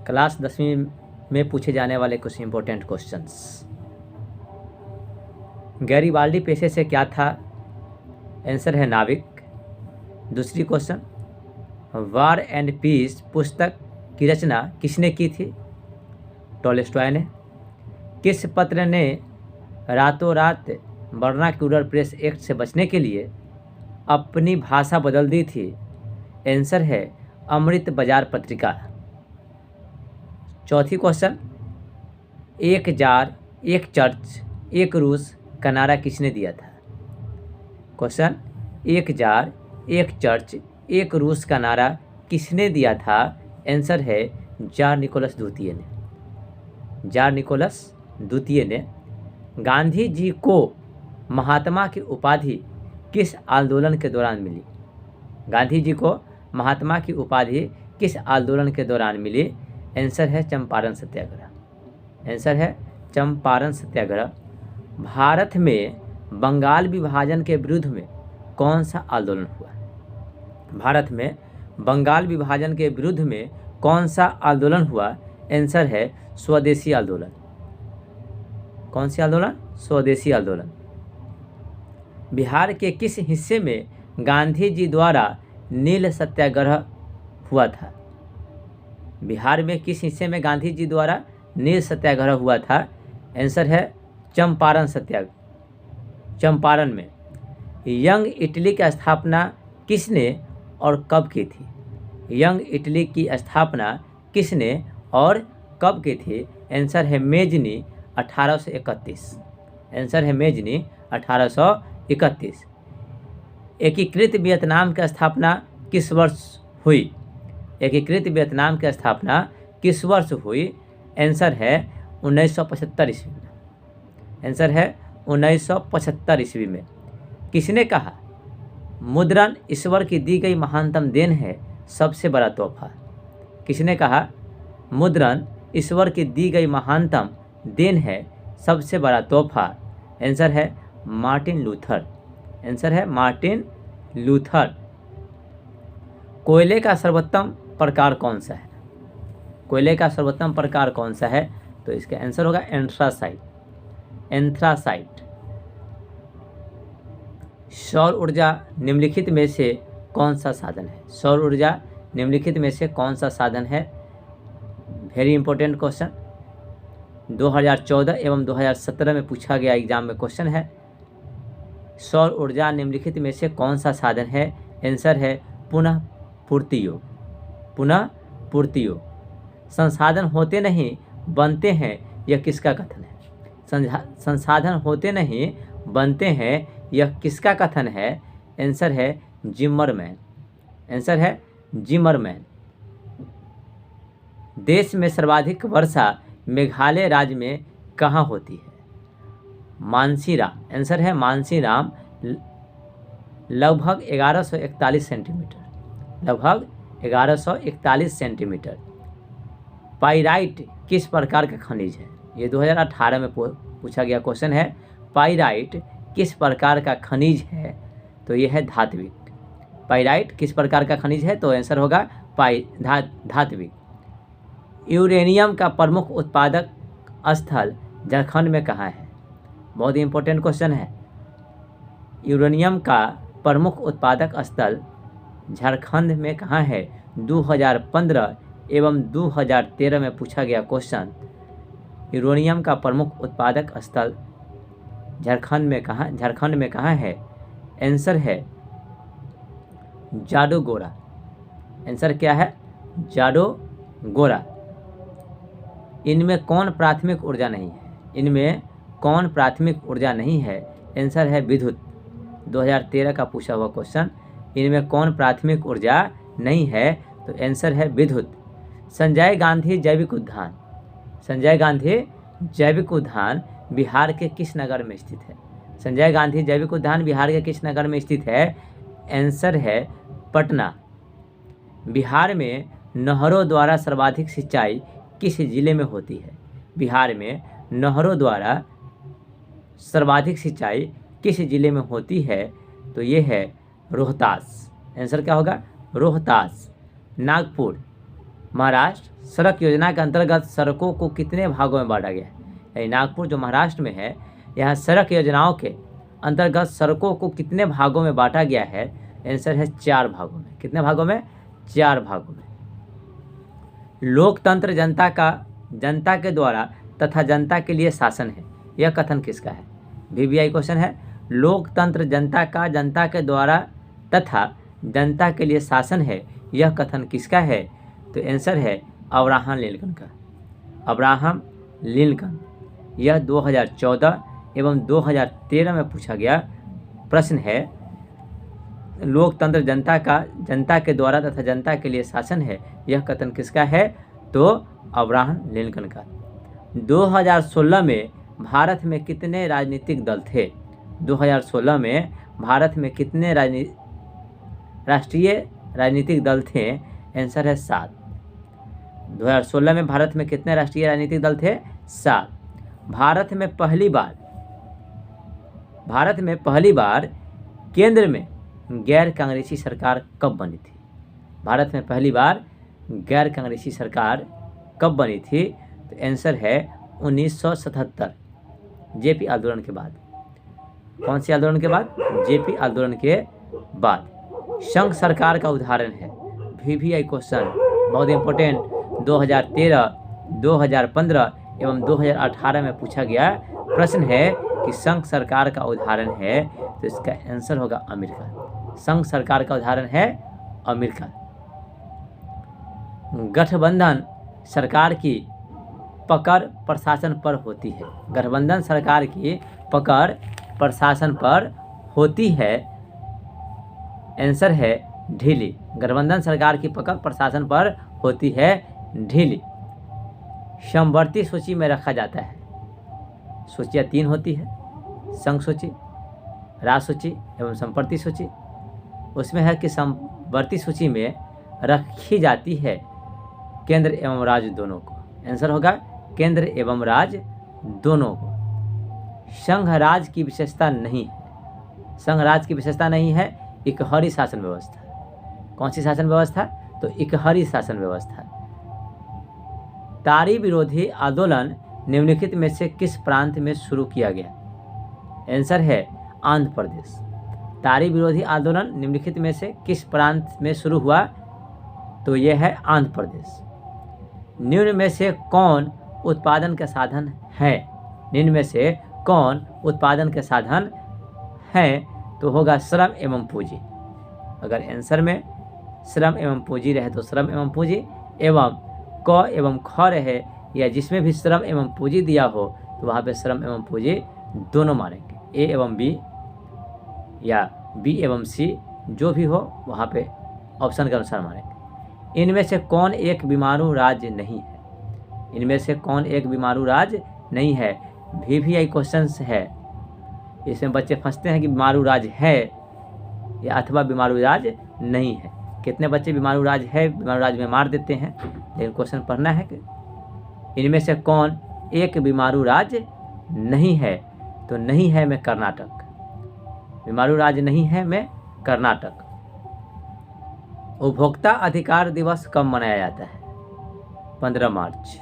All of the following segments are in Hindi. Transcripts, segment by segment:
क्लास 10वीं में पूछे जाने वाले कुछ इंपॉर्टेंट क्वेश्चंस। गैरीबाल्डी पेशे से क्या था? आंसर है नाविक। दूसरी क्वेश्चन, वार एंड पीस पुस्तक की रचना किसने की थी? टॉलस्टॉय ने। किस पत्र ने रातों रात वर्नाक्यूलर प्रेस एक्ट से बचने के लिए अपनी भाषा बदल दी थी? आंसर है अमृत बाजार पत्रिका। चौथी क्वेश्चन, एक जार, एक चर्च, एक रूस का नारा किसने दिया था? क्वेश्चन, एक जार, एक चर्च, एक रूस का नारा किसने दिया था? आंसर है जार निकोलस द्वितीय ने। जार निकोलस द्वितीय ने। गांधी जी को महात्मा की उपाधि किस आंदोलन के दौरान मिली? गांधी जी को महात्मा की उपाधि किस आंदोलन के दौरान मिली? आंसर है चंपारण सत्याग्रह। आंसर है चंपारण सत्याग्रह। भारत में बंगाल विभाजन के विरुद्ध में कौन सा आंदोलन हुआ? भारत में बंगाल विभाजन के विरुद्ध में कौन सा आंदोलन हुआ? आंसर है स्वदेशी आंदोलन। कौन सी आंदोलन? स्वदेशी आंदोलन। बिहार के किस हिस्से में गांधी जी द्वारा नील सत्याग्रह हुआ था? बिहार में किस हिस्से में गांधी जी द्वारा नील सत्याग्रह हुआ था? आंसर है चंपारण सत्याग्रह। चंपारण में। यंग इटली की स्थापना किसने और कब की थी? यंग इटली की स्थापना किसने और कब की थी? आंसर है मेजनी 1831। आंसर है मेजनी 1831। एकीकृत वियतनाम की स्थापना किस वर्ष हुई? एकीकृत वियतनाम की स्थापना किस वर्ष हुई? आंसर है 1975 ईस्वी में। आंसर है 1975 ईस्वी में। किसने कहा मुद्रण ईश्वर की दी गई महानतम देन है, सबसे बड़ा तोहफा? किसने कहा मुद्रण ईश्वर की दी गई महानतम देन है, सबसे बड़ा तोहफा? आंसर है मार्टिन लूथर। आंसर है मार्टिन लूथर। कोयले का सर्वोत्तम प्रकार कौन सा है? कोयले का सर्वोत्तम प्रकार कौन सा है? तो इसका आंसर होगा एंथ्रासाइट। एंथ्रासाइट। सौर ऊर्जा निम्नलिखित में से कौन सा साधन है? सौर ऊर्जा निम्नलिखित में से कौन सा साधन है? Very important question. 2014 एवं 2017 में पूछा गया एग्जाम में क्वेश्चन है। सौर ऊर्जा निम्नलिखित में से कौन सा साधन है? आंसर है पुनः पूर्ति योग। पुनः पूर्ति योग। संसाधन होते नहीं बनते हैं, यह किसका कथन है? संसाधन होते नहीं बनते हैं, यह किसका कथन है? आंसर है जिमरमैन। आंसर है जिमरमैन। देश में सर्वाधिक वर्षा मेघालय राज्य में कहाँ होती है? मानसीराम। आंसर है मानसीराम। लगभग 1141 सेंटीमीटर। लगभग 1141 सेंटीमीटर। पाइराइट किस प्रकार का खनिज है? ये 2018 में पूछा गया क्वेश्चन है। पाइराइट किस प्रकार का खनिज है? तो यह है धात्विक। पाइराइट किस प्रकार का खनिज है? तो आंसर होगा धात्विक। यूरेनियम का प्रमुख उत्पादक स्थल झारखंड में कहाँ है? बहुत ही इंपॉर्टेंट क्वेश्चन है। यूरेनियम का प्रमुख उत्पादक स्थल झारखंड में कहाँ है? 2015 एवं 2013 में पूछा गया क्वेश्चन। यूरेनियम का प्रमुख उत्पादक स्थल झारखंड में कहाँ है? आंसर है जाडोगोरा। आंसर क्या है? जाडोगोरा। इनमें कौन प्राथमिक ऊर्जा नहीं है? इनमें कौन प्राथमिक ऊर्जा नहीं है? आंसर है विद्युत। 2013 का पूछा हुआ क्वेश्चन। इनमें कौन प्राथमिक ऊर्जा नहीं है? तो आंसर है विद्युत। संजय गांधी जैविक उद्यान। संजय गांधी जैविक उद्यान बिहार के किस नगर में स्थित है? संजय गांधी जैविक उद्यान बिहार के किस नगर में स्थित है? आंसर है पटना। बिहार में नहरों द्वारा सर्वाधिक सिंचाई किस जिले में होती है? बिहार में नहरों द्वारा सर्वाधिक सिंचाई किस जिले में होती है? तो ये है रोहतास। आंसर क्या होगा? रोहतास। नागपुर। महाराष्ट्र सड़क योजना के अंतर्गत सड़कों को कितने भागों में बांटा गया है? यानी नागपुर जो महाराष्ट्र में है, यहाँ सड़क योजनाओं के अंतर्गत सड़कों को कितने भागों में बांटा गया है? आंसर है 4 भागों में। कितने भागों में? 4 भागों में। लोकतंत्र जनता के द्वारा तथा जनता के लिए शासन है, यह कथन किसका है? VVI क्वेश्चन है। लोकतंत्र जनता के द्वारा तथा जनता के लिए शासन है, यह कथन किसका है? तो आंसर है अब्राहम लिंकन का। Abraham Lincoln. यह 2014 एवं 2013 में पूछा गया प्रश्न है। लोकतंत्र जनता के द्वारा तथा जनता के लिए शासन है, यह कथन किसका है? तो अब्राहम लिंकन का। 2016 में भारत में कितने राजनीतिक दल थे? 2016 में भारत में कितने राष्ट्रीय राजनीतिक दल थे? आंसर है 7। 2016 में भारत में कितने राष्ट्रीय राजनीतिक दल थे? 7। भारत में पहली बार केंद्र में गैर कांग्रेसी सरकार कब बनी थी? भारत में पहली बार गैर कांग्रेसी सरकार कब बनी थी? तो आंसर है 1977, जेपी आंदोलन के बाद। कौन से आंदोलन के बाद? जेपी आंदोलन के बाद। संघ सरकार का उदाहरण है। VVI क्वेश्चन बहुत इंपॉर्टेंट 2013, 2015 एवं 2018 में पूछा गया प्रश्न है कि संघ सरकार का उदाहरण है, तो इसका आंसर होगा अमेरिका। संघ सरकार का उदाहरण है अमेरिका। गठबंधन सरकार की पकड़ प्रशासन पर होती है। गठबंधन सरकार की पकड़ प्रशासन पर होती है। आंसर है ढीली। गठबंधन सरकार की पकड़ प्रशासन पर होती है ढीली। समवर्ती सूची में रखा जाता है। सूचियाँ 3 होती है, संघ सूची, राज्य सूची एवं संप्रति सूची। उसमें है कि समवर्ती सूची में रखी जाती है केंद्र एवं राज्य दोनों को। आंसर होगा केंद्र एवं राज्य दोनों को। संघ राज्य की विशेषता नहीं है। संघ राज्य की विशेषता नहीं है इकहरी शासन व्यवस्था। कौन सी शासन व्यवस्था? तो इकहरी शासन व्यवस्था। तारी विरोधी आंदोलन निम्नलिखित में से किस प्रांत में शुरू किया गया? आंसर है आंध्र प्रदेश। तारी विरोधी आंदोलन निम्नलिखित में से किस प्रांत में शुरू हुआ? तो यह है आंध्र प्रदेश। निम्न में से कौन उत्पादन का साधन है? निम्न में से कौन उत्पादन के साधन है? तो होगा श्रम एवं पूंजी। अगर आंसर में श्रम एवं पूंजी रहे तो श्रम एवं पूंजी, एवं क एवं ख रहे या जिसमें भी श्रम एवं पूंजी दिया हो तो वहाँ पे श्रम एवं पूंजी दोनों मानेंगे। A एवं B या B एवं C जो भी हो वहाँ पे ऑप्शन के अनुसार मानेंगे। इनमें से कौन एक बीमारू राज्य नहीं है? इनमें से कौन एक बीमारू राज्य नहीं है? VVI क्वेश्चंस है। इसमें बच्चे फंसते हैं कि बीमारू राज्य है या अथवा बीमारू राज्य नहीं है। कितने बच्चे बीमारू राज्य है, बीमारू राज्य में मार देते हैं, लेकिन क्वेश्चन पढ़ना है कि इनमें से कौन एक बीमारू राज्य नहीं है? तो नहीं है में कर्नाटक। बीमारू राज्य नहीं है में कर्नाटक। उपभोक्ता अधिकार दिवस कब मनाया जाता है? 15 मार्च।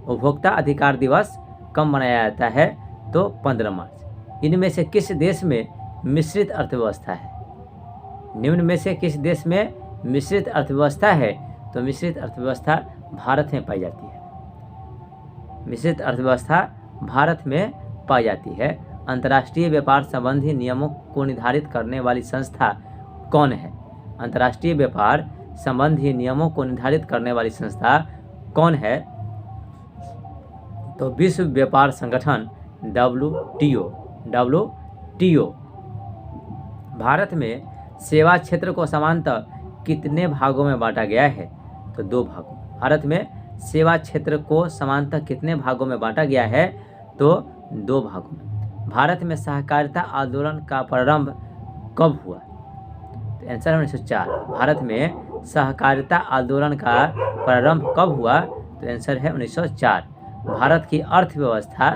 उपभोक्ता अधिकार दिवस कब मनाया जाता है? तो 15 मार्च। इनमें से किस देश में मिश्रित अर्थव्यवस्था है? निम्न में से किस देश में मिश्रित अर्थव्यवस्था है? तो मिश्रित अर्थव्यवस्था भारत में पाई जाती है। मिश्रित अर्थव्यवस्था भारत में पाई जाती है। अंतर्राष्ट्रीय व्यापार संबंधी नियमों को निर्धारित करने वाली संस्था कौन है? अंतर्राष्ट्रीय व्यापार संबंधी नियमों को निर्धारित करने वाली संस्था कौन है? तो विश्व व्यापार संगठन WTO। भारत में सेवा क्षेत्र को समानतः कितने भागों में बांटा गया है? तो 2 भागों। भारत में सेवा क्षेत्र को समानतः कितने भागों में बांटा गया है? तो 2 भागों में। भारत में सहकारिता आंदोलन का प्रारंभ कब हुआ? तो आंसर है 1904। भारत में सहकारिता आंदोलन का प्रारंभ कब हुआ? तो आंसर है 1904। भारत की अर्थव्यवस्था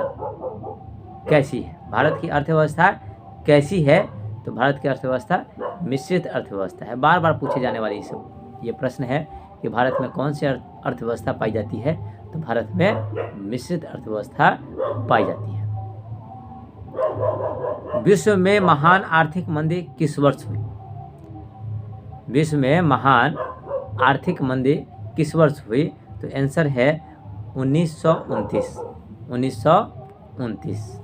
कैसी है? भारत की अर्थव्यवस्था कैसी है? तो भारत की अर्थव्यवस्था मिश्रित अर्थव्यवस्था है। बार बार पूछे जाने वाली ये प्रश्न है कि भारत में कौन सी अर्थव्यवस्था पाई जाती है, तो भारत में मिश्रित अर्थव्यवस्था पाई जाती है। विश्व में महान आर्थिक मंदी किस वर्ष हुई? विश्व में महान आर्थिक मंदी किस वर्ष हुई? तो आंसर है 1929।